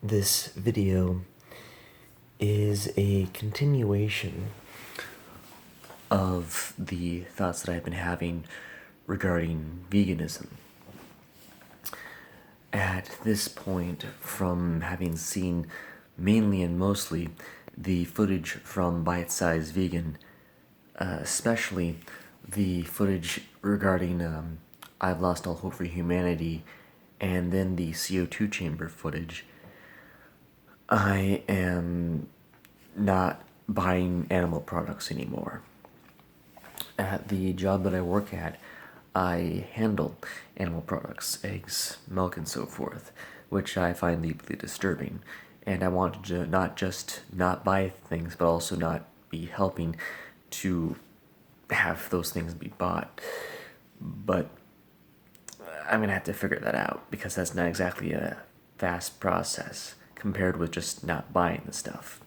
This video is a continuation of the thoughts that I've been having regarding veganism. At this point, from having seen mainly and mostly the footage from BiteSizeVegan, especially the footage regarding I've Lost All Hope for Humanity, and then the CO2 chamber footage, I am not buying animal products anymore. At the job that I work at, I handle animal products, eggs, milk, and so forth, which I find deeply disturbing. And I wanted to not just not buy things, but also not be helping to have those things be bought. But I'm gonna have to figure that out, because that's not exactly a fast process compared with just not buying the stuff.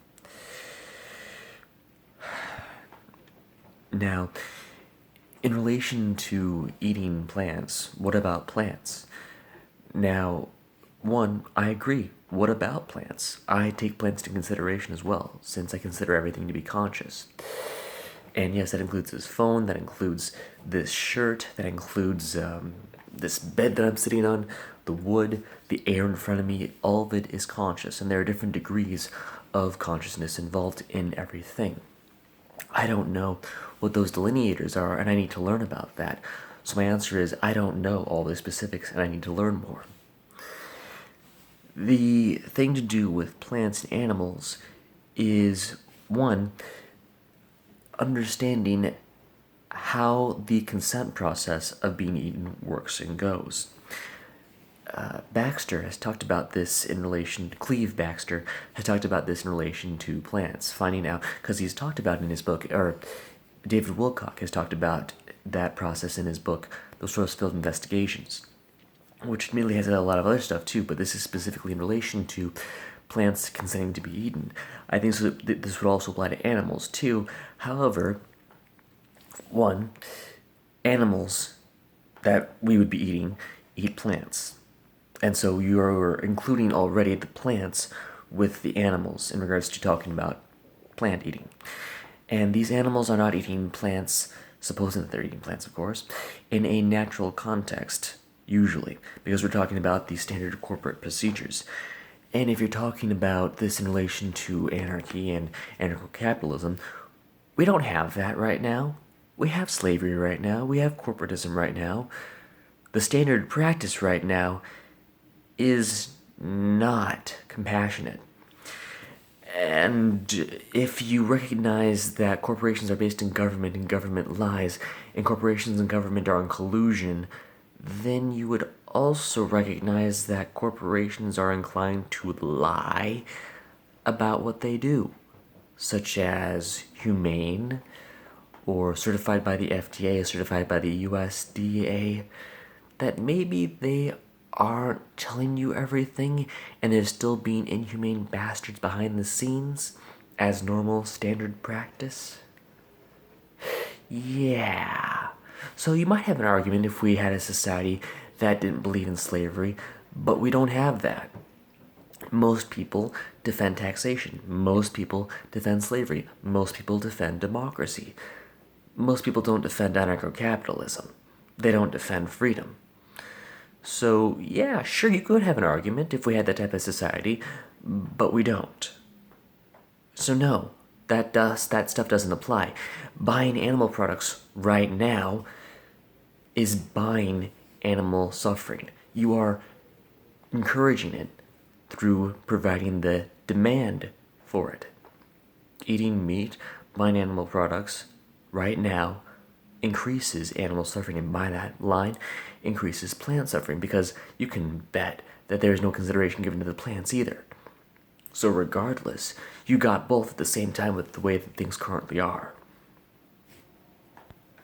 Now, in relation to eating plants, what about plants? Now, one, I agree. What about plants? I take plants into consideration as well, since I consider everything to be conscious. And yes, that includes this phone, that includes this shirt, that includes this bed that I'm sitting on, the wood, the air in front of me. All of it is conscious, and there are different degrees of consciousness involved in everything. I don't know what those delineators are, and I need to learn about that. So my answer is, I don't know all the specifics, and I need to learn more. The thing to do with plants and animals is, one, understanding how the consent process of being eaten works and goes. Baxter has talked about this in relation to, Cleve Baxter has talked about this in relation to plants, finding out, because he's talked about it in his book, or David Wilcock has talked about that process in his book, The Source Field Investigations, which admittedly has a lot of other stuff too, but this is specifically in relation to plants consenting to be eaten. I think this would also apply to animals too. However, one, animals that we would be eating eat plants. And so you are including already the plants with the animals in regards to talking about plant eating. And these animals are not eating plants, supposing that they're eating plants, of course, in a natural context, usually, because we're talking about the standard corporate procedures. And if you're talking about this in relation to anarchy and anarcho-capitalism, we don't have that right now. We have slavery right now. We have corporatism right now. The standard practice right now is not compassionate. And if you recognize that corporations are based in government and government lies, and corporations and government are in collusion, then you would also recognize that corporations are inclined to lie about what they do, such as humane, or certified by the FDA, certified by the USDA, that maybe they aren't telling you everything, and they're still being inhumane bastards behind the scenes as normal standard practice. Yeah. So you might have an argument if we had a society that didn't believe in slavery, but we don't have that. Most people defend taxation. Most people defend slavery. Most people defend democracy. Most people don't defend anarcho-capitalism. They don't defend freedom. So, yeah, sure, you could have an argument if we had that type of society, but we don't. So no, that stuff doesn't apply. Buying animal products right now is buying animal suffering. You are encouraging it through providing the demand for it. Eating meat, buying animal products right now increases animal suffering, and by that line increases plant suffering, because you can bet that there is no consideration given to the plants either. So regardless, you got both at the same time with the way that things currently are.